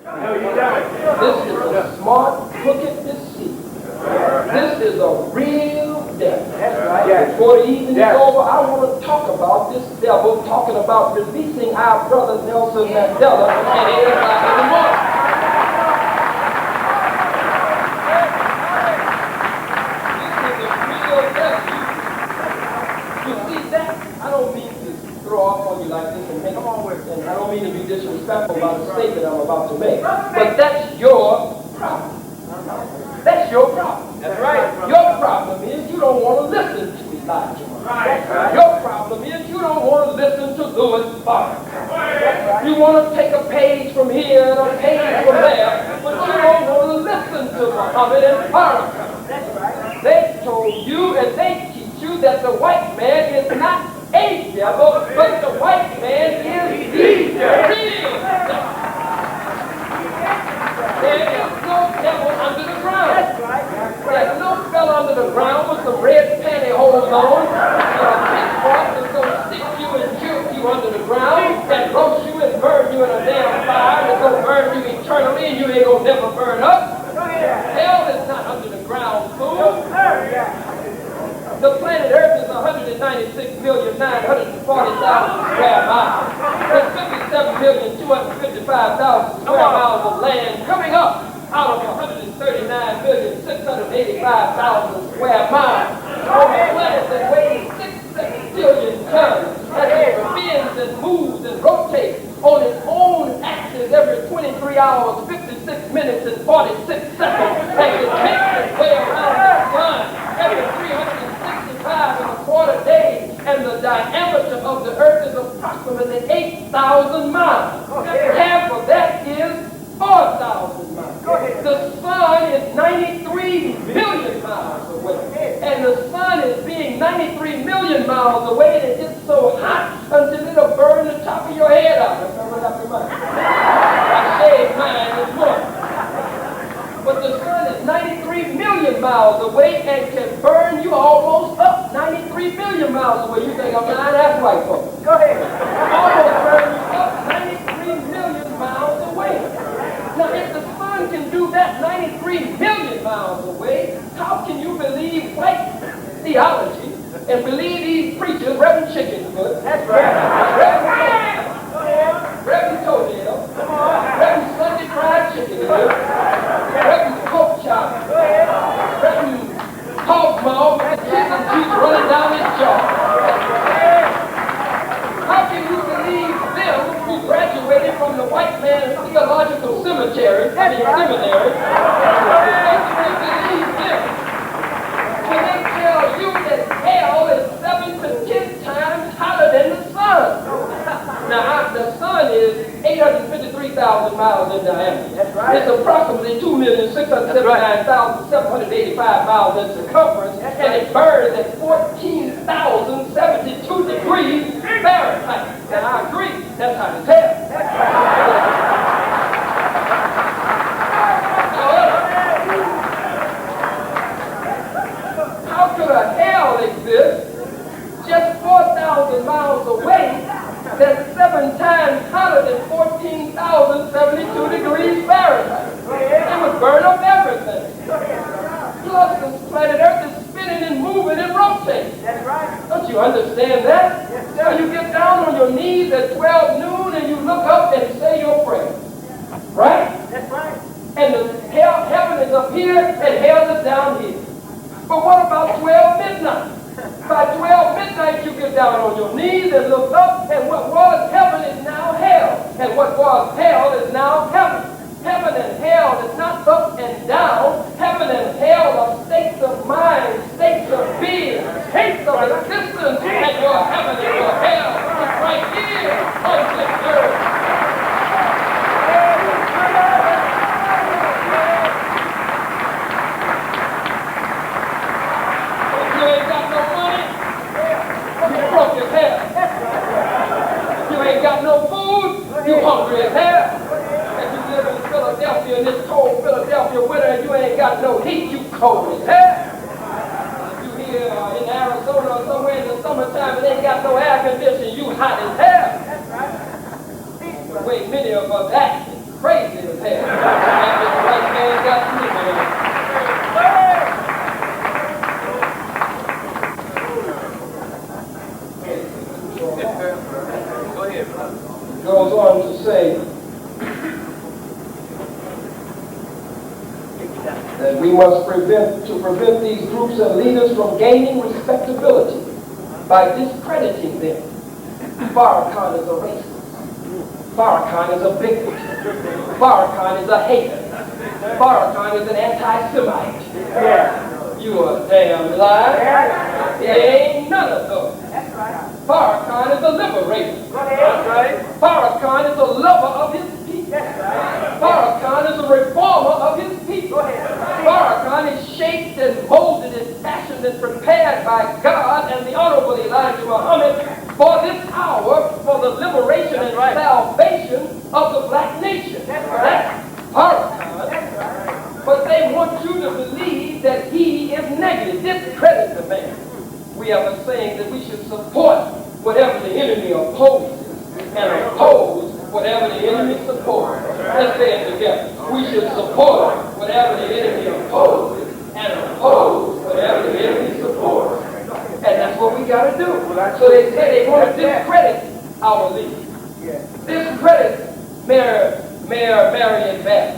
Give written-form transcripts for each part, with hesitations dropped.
This is a smart, crooked deceit. This is a real devil. Before the evening is over, I want to talk about this devil talking about releasing our brother Nelson Mandela and everybody in the morning. I don't mean to throw off on you like this and make and I don't mean to be disrespectful about the statement I'm about to make. But that's your problem. That's your problem. That's right. Your problem is you don't want to listen to Elijah. Right. Your problem is you don't want to listen to Louis Farrakhan. You want to take a page from here and a page from there, but you don't want to listen to Muhammad and Farrakhan. They told you and they teach you that the white man is not a devil, but the white man is the devil. There is no devil under the ground. There's no fella under the ground with some red pantyhose on and a pitchfork that's going to stick you and kill you under the ground and roast you and burn you in a damn fire that's going to burn you eternally and you ain't going to never burn up. Hell is not under the ground, fool. The planet Earth is 196,940,000 square miles. There's 57,255,000 square miles of land coming up out of 139,685,000 square miles. On a planet that weighs 6 billion tons, that bends and moves and rotates on its own axis every 23 hours, 56 minutes, and 46 seconds, and it makes its way around the sun every 365 and a quarter days, and the diameter of the earth is approximately 8,000 miles. Half of that is 4,000 miles. The sun is 93 million miles away, and the sun is being 93 million miles away, and it gets so hot until it'll burn the top of your head out. That's not what happened to mine. I shaved mine this morning. But the sun is 93 million miles away and can burn you almost up 93 million miles away. You think I'm lying? That's white folks. Go ahead. Almost burn you up 93 million miles away. Now, if the sun can do that 93 million miles away, how can you believe white theology and believe these preachers, Reverend Chickenfoot, Reverend Toenail, Reverend Sunday Fried Chicken, Reverend Pork Chop, Reverend Hog Maw, and chicken juice running down his jaw? How can you believe them who graduated from the white man's theological seminary? How can you believe them when they tell you that hell is 7 to 10 times hotter than the sun? Now, the sun is 853,000 miles in diameter. That's right. It's approximately 2,679,785 miles in circumference, and it burns at 14,072 degrees Fahrenheit. Now, I agree, that's hot as hell. How could a hell exist just 4,000 miles away that's 7 times hotter than 14,072 degrees Fahrenheit? It would burn up everything. Plus, this planet Earth is spinning and moving and rotating. That's right. Don't you understand that? Yes, sir. So you get down on your knees at 12 noon and you look up and say your prayer. Right? That's right. And heaven is up here and hell is down here. But what about 12 midnight? By 12 midnight, you get down on your knees and look up, and what was heaven is now hell. And what was hell is now heaven. Heaven and hell is not up and down. Heaven and hell are states of mind, states of being, states of existence. And your heaven and your hell is right here on this earth. You ain't got no money, you broke as hell. You ain't got no food, you hungry as hell. And you live in Philadelphia, in this cold Philadelphia winter, and you ain't got no heat, you cold as hell. You here in Arizona or somewhere in the summertime and ain't got no air conditioning, you hot as hell. The way many of us act is crazy as path. After the white man got through with it. Go ahead, brother. Goes on to say that we must prevent these groups and leaders from gaining respectability by discrediting them. Farrakhan is a racist. Farrakhan is a bigot. Farrakhan is a hater. Farrakhan is an anti-Semite. You a damn liar. There ain't none of those. Farrakhan is a liberator. Farrakhan is a lover of his people. Farrakhan is a reformer of his people. Farrakhan is shaped and molded and fashioned and prepared by God and the Honorable Elijah Muhammad for this hour, for the liberation and salvation of the black nation. That's Farrakhan. But they want you to believe that he is negative. Discredit the man. We have a saying that we should support whatever the enemy opposes and oppose whatever the enemy supports. Let's say it together. We should support whatever the enemy opposes and oppose whatever the enemy supports. And that's what we got to do. So they say they want to discredit our leaders. Discredit Mayor Marion Bass.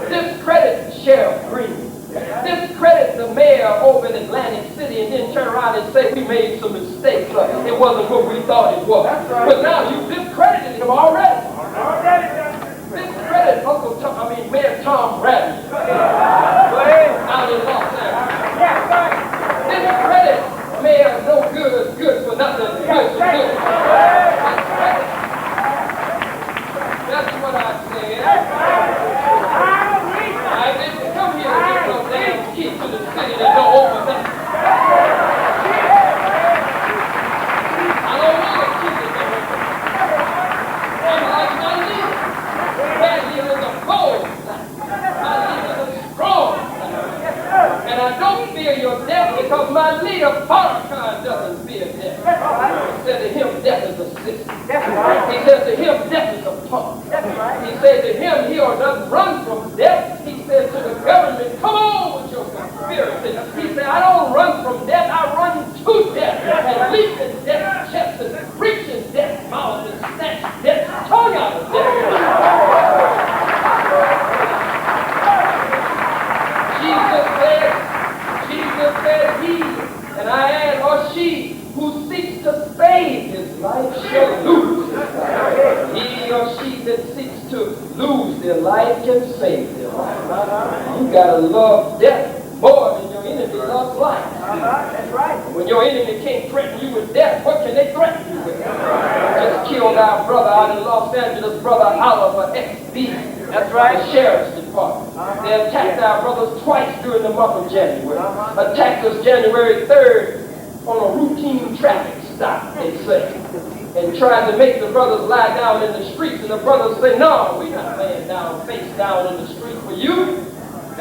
Discredit Sheriff Green. Discredit the mayor over in Atlantic City and then turn around and say we made some mistakes. It wasn't what we thought it was. But now you discredited him already. Discredit Mayor Tom Bradley out in Los Angeles. Discredit Mayor No Good for nothing, good for good. That's what I said. I didn't come here to get no damn key to the city that don't open up. I don't want a key that don't open up. I'm like my leader. That leader is a bold black. My leader is a strong black. And I don't fear your death because my leader, Farrakhan, doesn't fear death. He said to him, death is a system. He said to him, death is a punk. He said to him, he doesn't run from death. He said to the government, come on with your conspiracy. He said, I don't run from death, I run to death. And leap in death's chest and preach in death's mouth and snatch death's tongue out of death. Jesus said he, and I add, or she, who seeks to save his life shall lose his life. He or she that seeks to lose their life can save their life. You gotta love death more than your enemy loves life. That's right. When your enemy can't threaten you with death, what can they threaten you with? Just killed our brother out in Los Angeles, brother Oliver XB. That's right. The sheriff's department. They attacked our brothers twice during the month of January. Attacked us January 3rd on a routine traffic stop, they say. And tried to make the brothers lie down in the streets. And the brothers say, no, we're not laying down, face down in the street for you.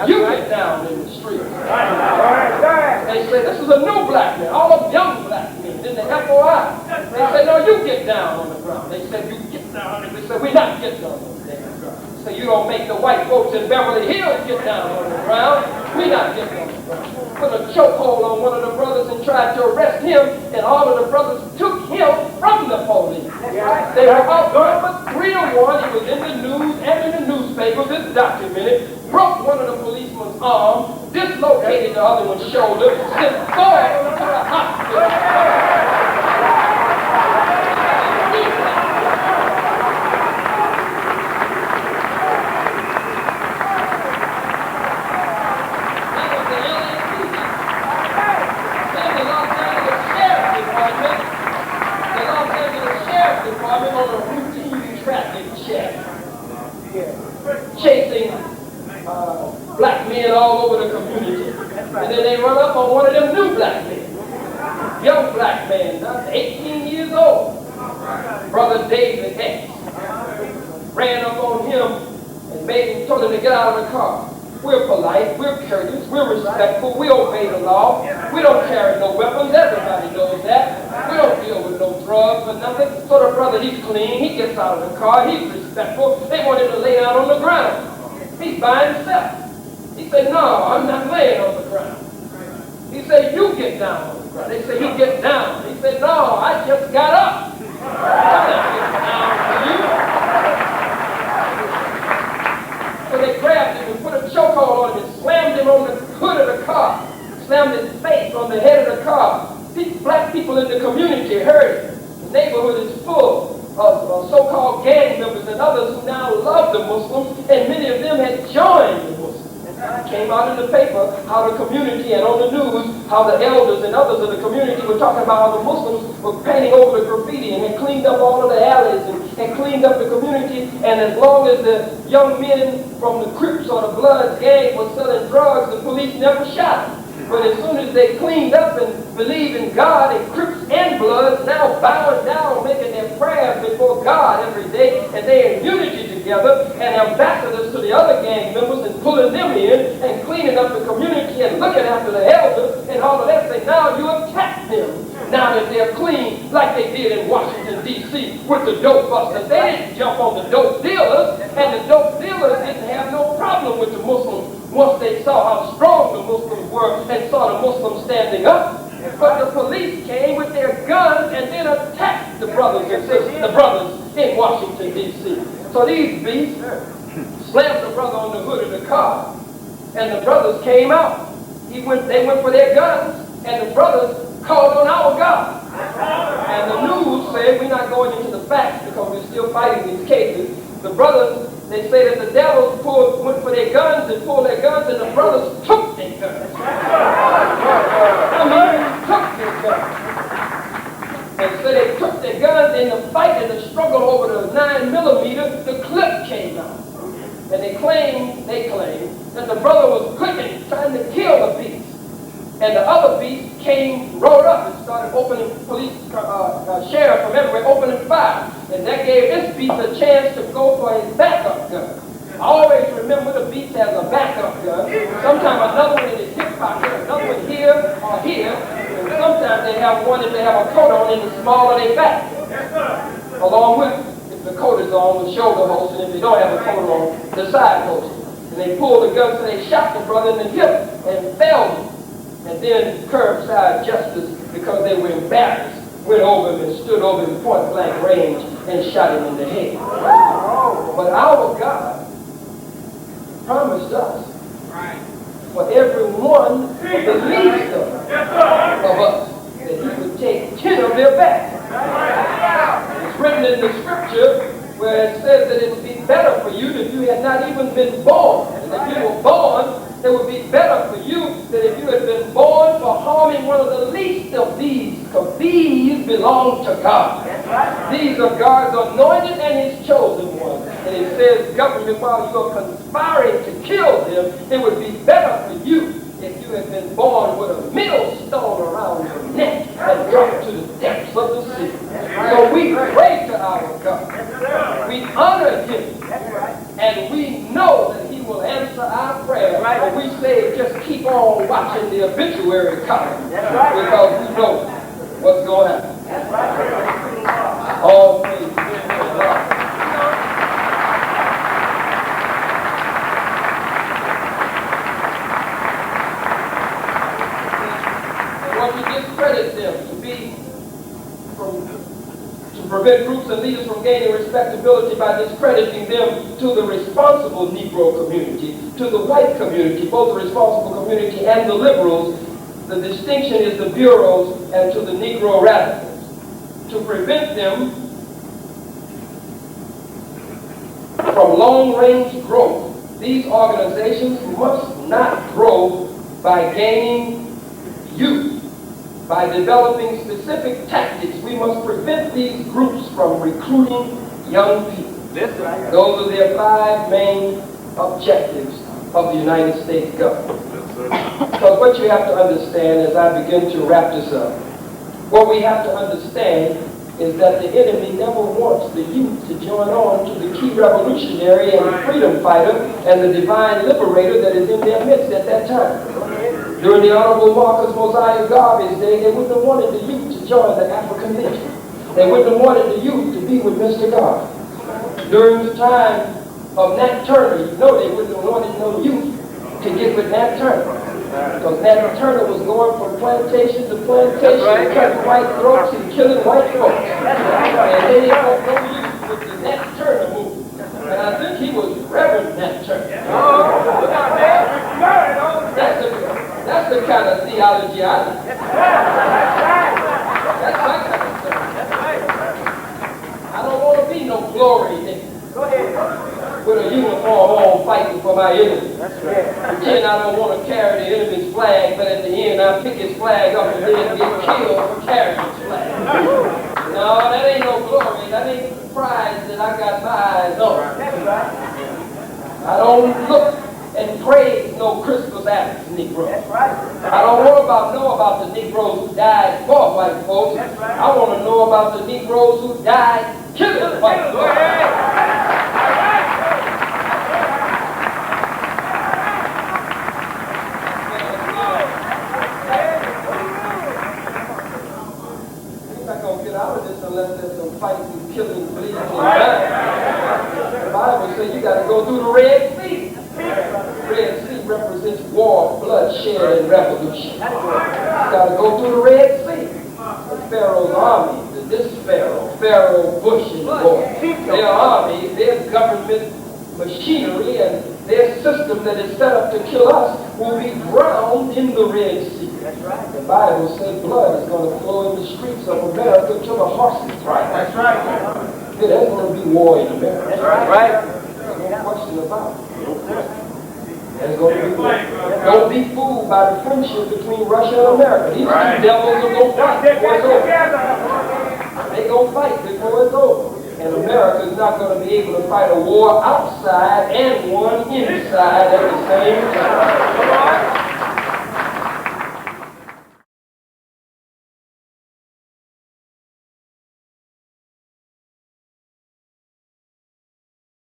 You get down in the street. They say, this is a new black man, all of young black men in the FOI. They say, no, you get down on the ground. They said, you get down. And they said, we're not getting on the damn ground. So you don't make the white folks in Beverly Hills get down on the ground. We're not getting on the ground. Put a chokehold on one of the brothers and tried to arrest him, and all of the brothers took him from the police. They were outnumbered 3-1. He was in the news and in the newspapers. It's documented. Broke one of the policeman's arm, dislocated the other one's shoulder, sent 4 of them to the hospital. Chasing black men all over the community. And then they run up on one of them new black men. Young black man, 18 years old. Brother David X. Ran up on him and told him to get out of the car. We're polite, we're courteous, we're respectful, we obey the law. We don't carry no weapons, everybody knows that. We don't deal with no drugs or nothing. So the brother, he's clean, he gets out of the car, he's respectful. They want him to lay down on the ground. He's by himself. He said, no, I'm not laying on the ground. He said, you get down on the ground. They said, you get down. He said, no, I just got up. I'm not getting down for you. So they grabbed him and put a chokehold on him and slammed him on the hood of the car. Slammed his face on the head of the car. Black people in the community heard it. The neighborhood is full of so-called gang members and others who now love the Muslims, and many of them had joined the Muslims. It came out in the paper how the community and on the news how the elders and others of the community were talking about how the Muslims were painting over the graffiti and had cleaned up all of the alleys and cleaned up the community. And as long as the young men from the Crips or the Bloods gang were selling drugs, the police never shot them. But as soon as they cleaned up and believed in God, and Crips and Bloods now bowing down, making their prayers before God every day, and they're in unity together, and ambassadors to the other gang members, and pulling them in, and cleaning up the community, and looking after the elders, and all of that, say, now you attack them. Now that they're clean, like they did in Washington, D.C., with the dope busters. They didn't jump on the dope dealers, and the dope dealers didn't have no problem with the Muslims once they saw how strong the Muslims were and saw the Muslims standing up. But the police came with their guns and then attacked the brothers and sisters, the brothers in Washington, D.C. So these beasts slammed the brother on the hood of the car, and the brothers came out. They went for their guns, and the brothers called on our God. And the news said, we're not going into the facts because we're still fighting these cases. The brothers, they say that the devils went for their guns and pulled their guns, and the brothers took their guns. Took their guns. And so they took their guns in the fight and the struggle over the 9mm, the clip came out. And they claimed that the brother was clicking, trying to kill the beast. And the other beast rode up and started opening, police, sheriff from everywhere, opening fire. And that gave this beast a chance to go for his backup gun. I always remember the beast has a backup gun. Sometimes another one in his hip pocket, another one here or here. And sometimes they have one if they have a coat on in the small of their back. Along with, if the coat is on, the shoulder holster, and if they don't have a coat on, the side holster. And they pulled the gun, so they shot the brother in the hip and felled him. And then curbside justice, because they were embarrassed, went over him and stood over him point blank range and shot him in the head. But our God promised us for every one of the least of us that he would take 10 of their back. It's written in the scripture where it says that it would be better for you if you had not even been born. And if you were born, it would be better for you than if you had been born for harming one of the least of these, because these belong to God. These are God's anointed and his chosen ones. And it says, government, while you are conspiring to kill them, it would be better for you if you had been born with a millstone around your neck and dropped to the depths of the sea. So we pray to our God. We honor him. And we know that he will answer our prayer. And we say, just keep on watching the obituary column. Because we know what's going to happen. All praise be to God. Discredit them to prevent groups and leaders from gaining respectability by discrediting them to the responsible Negro community, to the white community, both the responsible community and the liberals. The distinction is the bureaus and to the Negro radicals. To prevent them from long-range growth, these organizations must not grow by gaining youth. By developing specific tactics, we must prevent these groups from recruiting young people. Those are their 5 main objectives of the United States government. Because what you have to understand as I begin to wrap this up, what we have to understand is that the enemy never wants the youth to join on to the key revolutionary and freedom fighter and the divine liberator that is in their midst at that time. During the Honorable Marcus Mosiah Garvey's day, they wouldn't have wanted the youth to join the African Legion. They wouldn't have wanted the youth to be with Mr. Garvey. During the time of Nat Turner, you know they wouldn't have wanted no youth to get with Nat Turner. Because Nat Turner was going from plantation to plantation, cutting white throats and killing white folks. And they didn't want no youth with the Nat Turner movement. And I think he was Reverend Nat Turner. That's the kind of theology I like. That's my kind of stuff. I don't want to be no glory nigga with a uniform on fighting for my enemy. Pretend I don't want to carry the enemy's flag, but at the end I pick his flag up and then get killed for carrying his flag. No, that ain't no glory. That ain't the prize that I got my eyes on. I don't look and praise no Christmas Adams Negro. I don't know about the Negroes who died for white folks. I want to know about the Negroes who died killing white folks. Unless there's some fighting, killing, bleeding, and dying. The Bible says you got to go through the Red Sea. The Red Sea represents war, bloodshed, and revolution. You got to go through the Red Sea. The Pharaoh's army, this Pharaoh, Pharaoh Bush and boy, their army, their government machinery, and their system that is set up to kill us will be drowned in the Red Sea. That's right. The Bible says blood is going to flow in the streets of America till the horses cry. That's right. Yeah, there's going to be war in America. That's right. There's no question about it. No question. There's going to be war. Don't be fooled by the friendship between Russia and America. These two devils are going to fight before it's over. They're going to fight before it's over. And America is not going to be able to fight a war outside and one inside at the same time.